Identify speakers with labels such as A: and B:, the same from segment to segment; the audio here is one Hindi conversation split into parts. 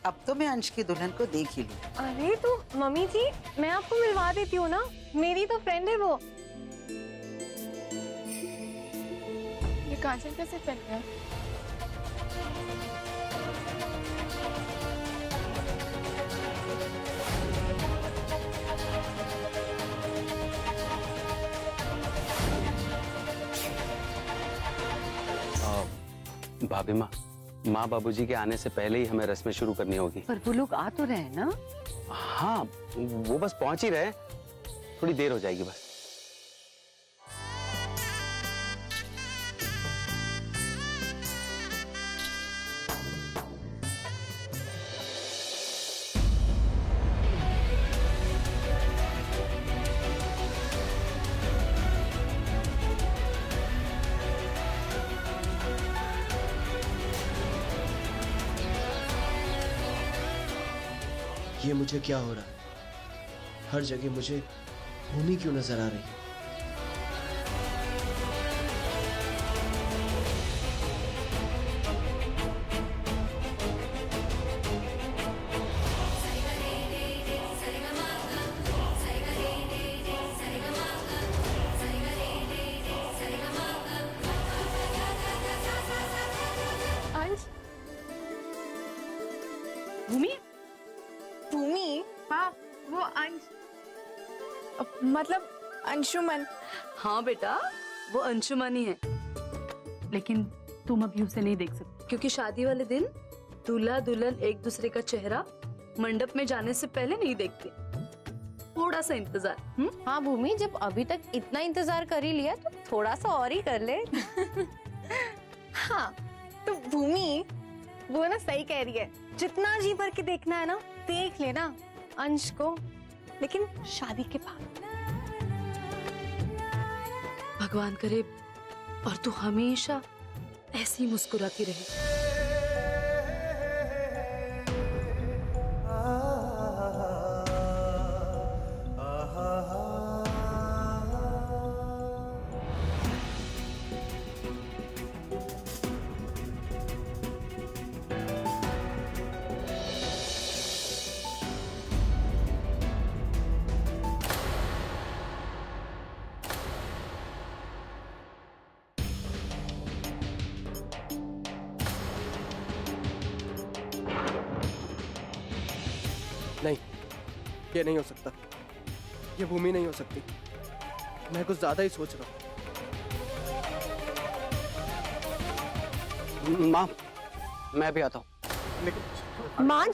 A: अब तो मैं अंश की दुल्हन को देख ही लूं।
B: अरे तो मम्मी जी, मैं आपको मिलवा देती हूँ ना, मेरी तो फ्रेंड है वो।
C: ये काजल कैसे पहन गया?
D: भाभी माँ बाबूजी के आने से पहले ही हमें रस्में शुरू करनी होगी।
E: पर वो लोग आ तो रहे हैं ना।
D: हाँ, वो बस पहुंच ही रहे, थोड़ी देर हो जाएगी बस।
F: ये मुझे क्या हो रहा है? हर जगह मुझे भूमि क्यों नजर आ रही है?
B: अंश,
E: भूमि,
B: भूमि? हाँ, वो अंश, मतलब अंशुमन।
G: हाँ बेटा, वो अंशुमन ही है,
E: लेकिन तुम अभी उसे नहीं देख सकती
G: क्योंकि शादी वाले दिन दूल्हा दुल्हन एक दूसरे का चेहरा मंडप में जाने से पहले नहीं देखते। थोड़ा सा इंतजार।
B: हाँ भूमि, जब अभी तक इतना इंतजार कर ही लिया तो थोड़ा सा और ही कर ले। हाँ तो भूमि, वो ना सही कह रही है, जितना जी भर के देखना है ना देख लेना अंश को, लेकिन शादी के बाद।
G: भगवान करे और तू हमेशा ऐसी मुस्कुराती रहे।
F: नहीं, ये नहीं हो सकता। ये भूमि नहीं हो सकती। मैं कुछ ज्यादा ही सोच रहा हूँ।
D: माँ, मैं भी आता हूँ।
F: लेकिन
B: मान,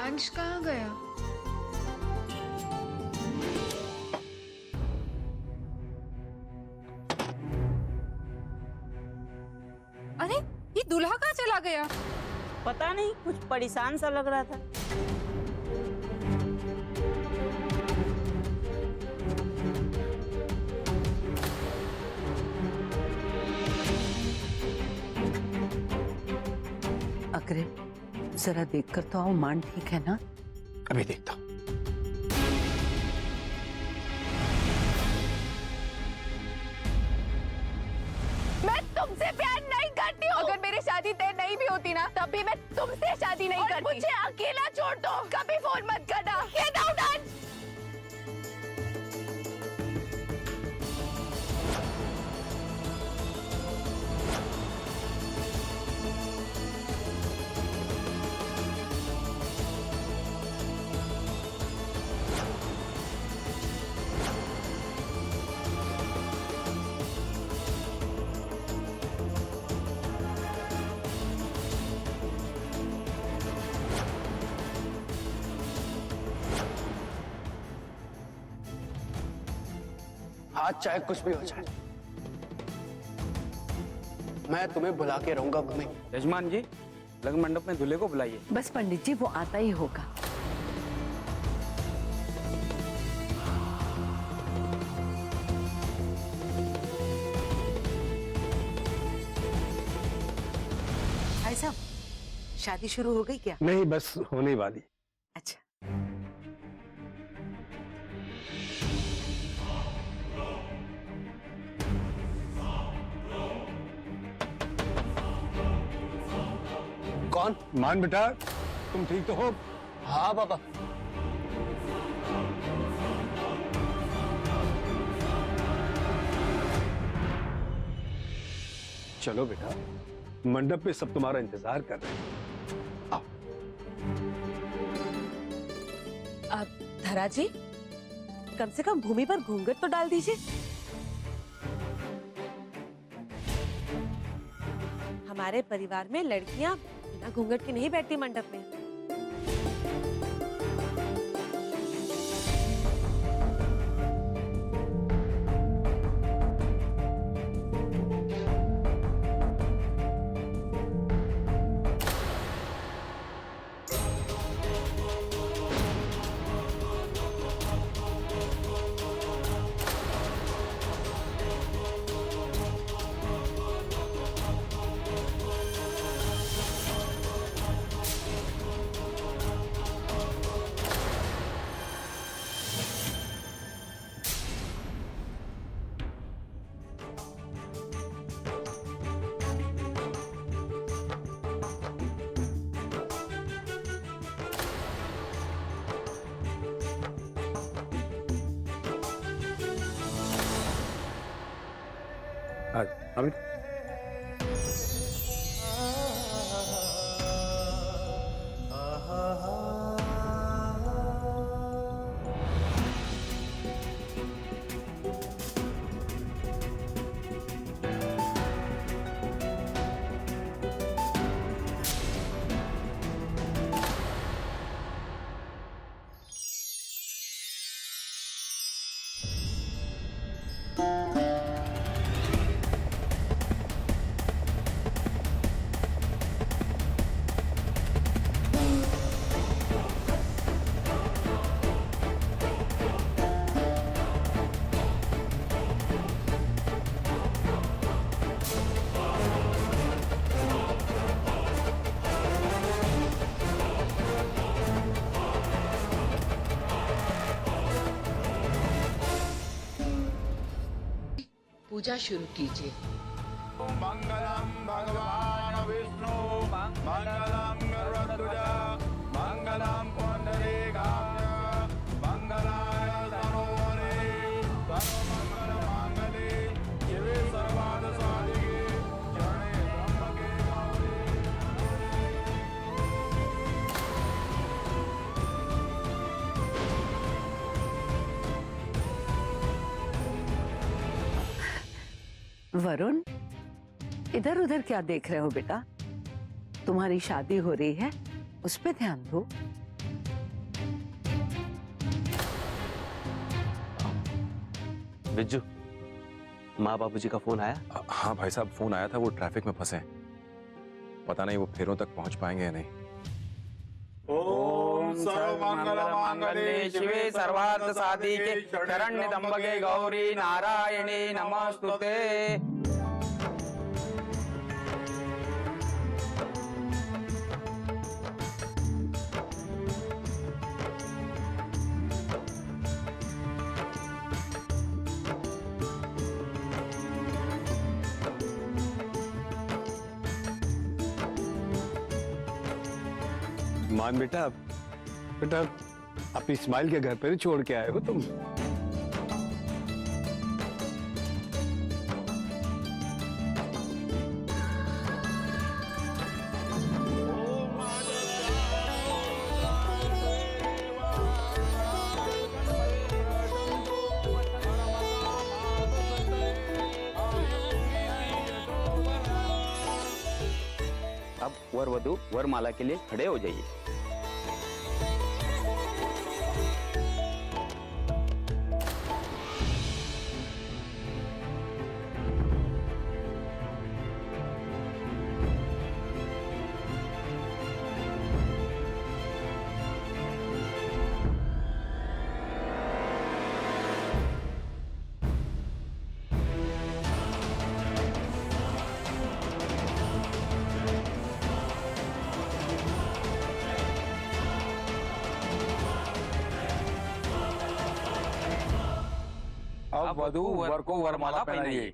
C: अंश कहाँ गया? अरे ये दूल्हा कहाँ चला गया?
H: पता नहीं, कुछ परेशान सा लग रहा था।
E: अग्रिम, जरा देख कर तो आओ, मान ठीक है ना?
D: अभी देखता हूँ।
B: मैं तुमसे प्यार नहीं करती हूँ। अगर मेरी शादी तय नहीं भी होती ना, तब भी मैं तुमसे शादी नहीं करती। मुझे अकेला छोड़ दो, कभी फोन मत करना। Get out, अंश।
D: आज चाहे कुछ भी हो जाए, मैं तुम्हें बुला के रहूंगा भूमि।
I: यजमान जी, लगन मंडप में दूल्हे को बुलाइए।
E: बस पंडित जी, वो आता ही होगा।
A: शादी शुरू हो गई क्या?
J: नहीं, बस होने वाली।
A: अच्छा।
J: कौन? मान बेटा, तुम ठीक तो हो?
I: हाँ पापा।
J: चलो बेटा, मंडप पे सब तुम्हारा इंतजार कर रहे हैं। आओ।
B: आप धरा जी, कम से कम भूमि पर घूंघट तो डाल दीजिए। हमारे परिवार में लड़कियां बिना घूंघट के नहीं बैठती मंडप में।
J: अमित,
E: पूजा शुरू कीजिए।
K: मंगलम भगवान विष्णु मंगलम गरुड़ध्वज मंगलम पुंडरीकाक्ष मंगलाय तनोहरे सर्वमंगल मांगल्ये शिवे सर्वार्थ साधिके शरणे त्र्यंबके गौरी।
E: वरुण, इधर उधर क्या देख रहे हो बेटा? तुम्हारी शादी हो रही है, उस पे ध्यान दो।
D: बिज्जू, माँ बाबूजी का फोन आया?
L: हाँ भाई साहब, फोन आया था। वो ट्रैफिक में फंसे हैं। पता नहीं वो फेरों तक पहुंच पाएंगे या नहीं।
K: ओम सर्वमंगल मांगल्ये शिवे सर्वार्थ साधिके शरण्ये त्र्यंबके गौरी नारायणे नमोस्तुते।
J: मान बेटा, बेटा अपनी स्माइल के घर पर ही छोड़ के आए हो तुम।
I: अब वर वधु वरमाला के लिए खड़े हो जाइए।
K: अब वधू वर को वरमाला पहनाइए।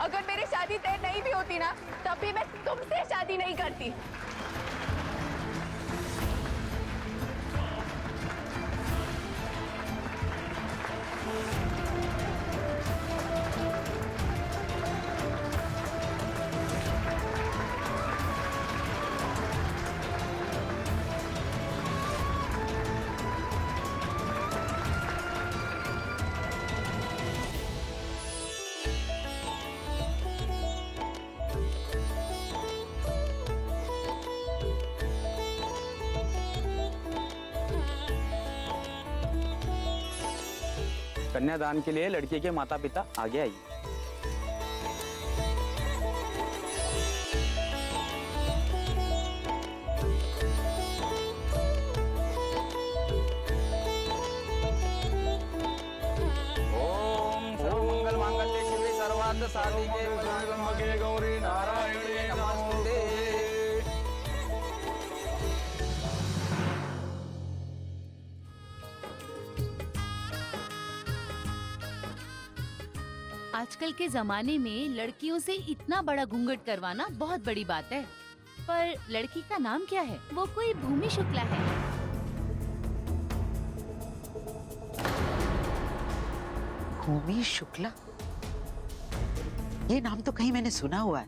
B: अगर मेरी शादी तय नहीं भी होती ना तब भी मैं तुमसे शादी नहीं करती।
I: कन्यादान के लिए लड़के के माता पिता आगे आइए।
K: ओम सर्वमंगल मांगल्ये शिवे सर्वार्थ साधिके शरण्ये गौरी नारायणी नमोस्तुते।
C: आजकल के जमाने में लड़कियों से इतना बड़ा घूंघट करवाना बहुत बड़ी बात है। पर लड़की का नाम क्या है? वो कोई भूमि शुक्ला है।
A: भूमि शुक्ला? ये नाम तो कहीं मैंने सुना हुआ है,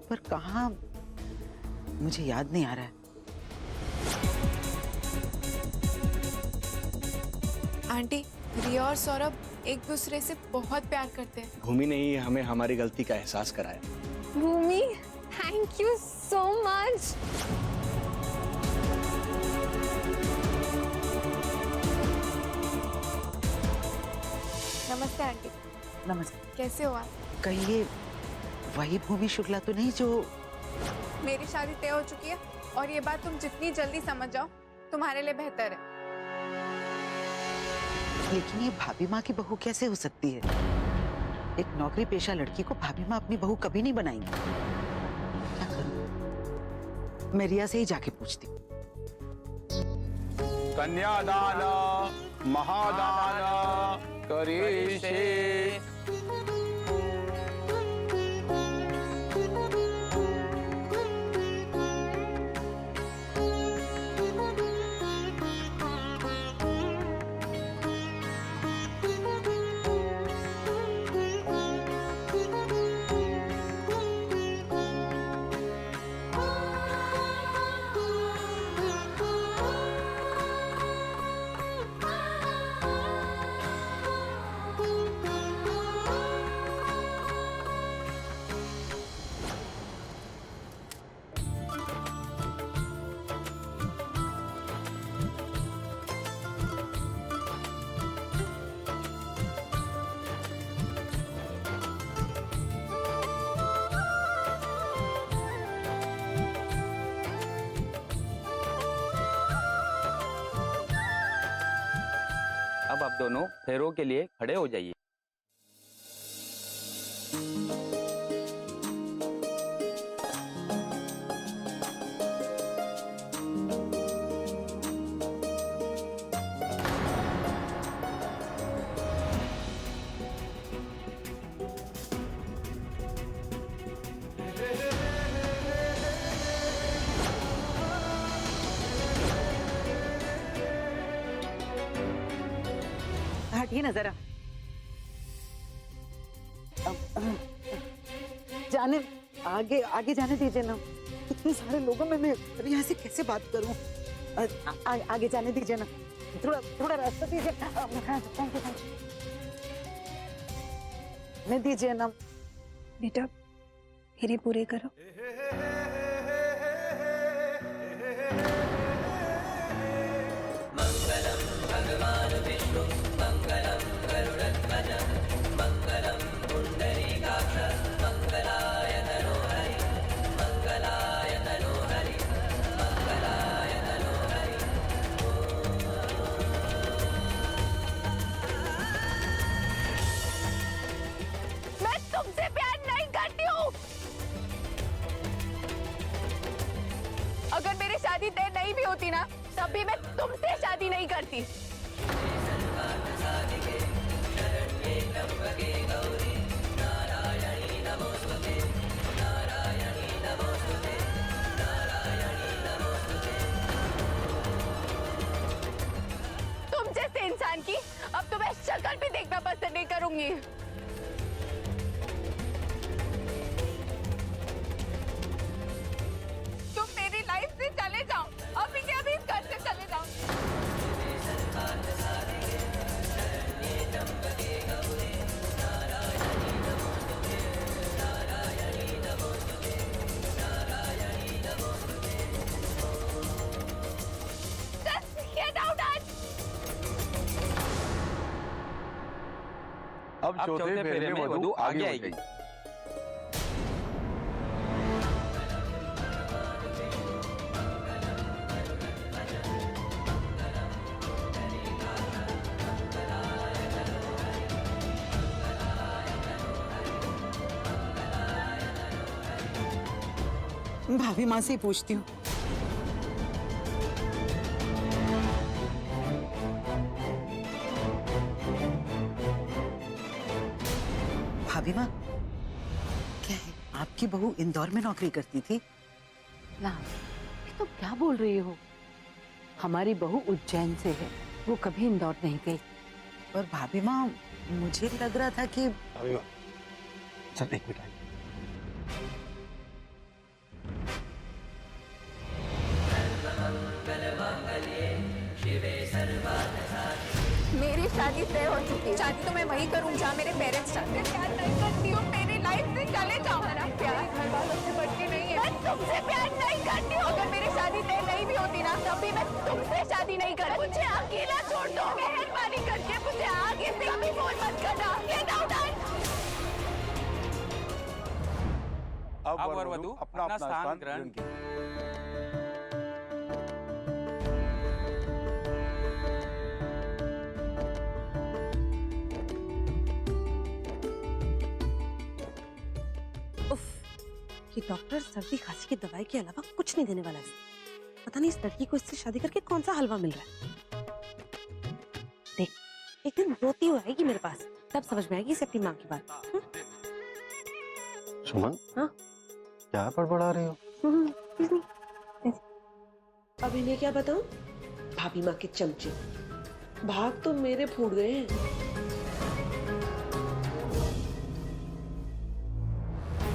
A: पर कहाँ मुझे याद नहीं आ रहा है।
B: आंटी, रिया और सौरभ एक दूसरे से बहुत प्यार करते हैं।
F: भूमि ने ही हमें हमारी गलती का एहसास कराया।
B: भूमि, थैंक यू सो मच। नमस्ते आंटी।
A: नमस्ते।
B: कैसे हो आप?
A: कहीं ये वही भूमि शुक्ला तो नहीं जो...
B: मेरी शादी तय हो चुकी है और ये बात तुम जितनी जल्दी समझ जाओ तुम्हारे लिए बेहतर है।
A: लेकिन ये भाभी माँ की बहू कैसे हो सकती है? एक नौकरी पेशा लड़की को भाभी माँ अपनी बहू कभी नहीं बनाएंगी। क्या करूं? मैं रिया से ही जाके पूछती हूँ।
K: कन्यादान महादान करिष्ये।
I: अब आप दोनों फेरों के लिए खड़े हो जाइए।
A: हटिए ना जरा। जाने आगे आगे जाने दीजिए ना। इतने सारे लोगों में मैं यहाँ से कैसे बात करूं? आगे जाने दीजिए ना। थोड़ा थोड़ा रास्ता दीजिए। Thank you. मैं दीजिए ना।
B: बेटा, मेरे पूरे करो। मैं तुमसे प्यार नहीं करती हूँ। अगर मेरी शादी तय नहीं भी होती ना, तब भी मैं तुमसे शादी नहीं करती। तुम जैसे इंसान की अब तो मैं शक्ल भी देखना पसंद नहीं करूंगी। तुम मेरी लाइफ से चले जाओ, अभी के अभी इस घर से चले जाओ। Just get out and
J: अब चौथे फेरे में वधू आगे आएगी।
A: भाभी माँ से ही पूछती हूँ। भाभी माँ, क्या है, आपकी बहू इंदौर में नौकरी करती थी?
E: ना, ये तो क्या बोल रही हो? हमारी बहू उज्जैन से है, वो कभी इंदौर नहीं गई।
A: पर भाभी माँ, मुझे लग रहा था कि
J: सर एक मिनट आइए।
B: मेरी शादी तय हो चुकी है। शादी तो मैं वही करूँ जहाँ मेरे पेरेंट्स चाहते हैं। प्यार नहीं करती हूँ, मेरी लाइफ से चले जाओ। मेरा प्यार घर वालों से बढ़ के नहीं है। मैं तुमसे प्यार नहीं करती हूँ। अगर मेरी शादी तय नहीं भी होती ना, तब भी मैं तुमसे शादी नहीं करती। मुझे अकेला छोड़ दो, मेहरबानी करके मुझे आगे से कभी फोन मत करना। Get out and
K: अब वर वधू अपना स्थान ग्रहण कीजिए।
B: ये डॉक्टर सर्दी खांसी की दवाई के अलावा कुछ नहीं देने वाला है। पता नहीं इस लड़की को इससे शादी करके कौन सा हलवा मिल रहा है। देख, एक दिन रोती हुई आएगी मेरे पास, तब समझ में आएगी इसे अपनी माँ की बात।
J: सुमन,
B: हाँ?
J: क्या बड़बड़ा रही हो?
B: अब इन्हें क्या बताऊं? भाभी माँ के चमचे भाग तो मेरे फूट गए हैं।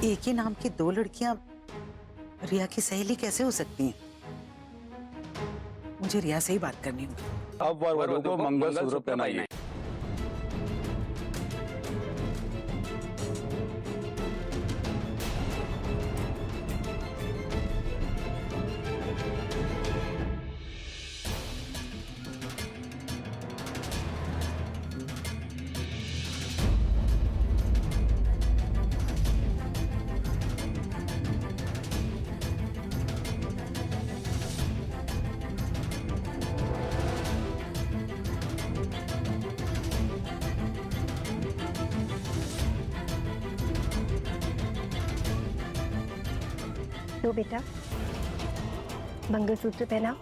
A: एक ही नाम की दो लड़कियां रिया की सहेली कैसे हो सकती हैं? मुझे रिया से ही बात करनी होगी।
J: अब वर वधू को मंगलसूत्र पहनाइए।
B: लो बेटा, मंगलसूत्र पहनाओ।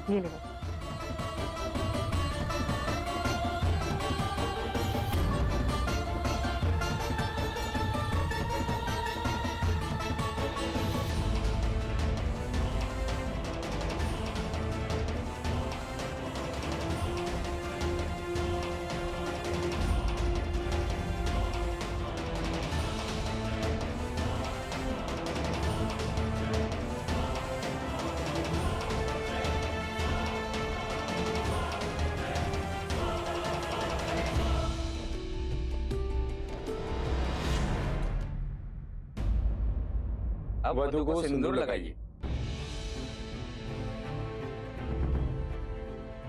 B: ये ले।
K: अब वधु को सिंदूर लगाइए।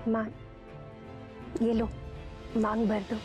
B: माँ, ये लो, मांग भर दो।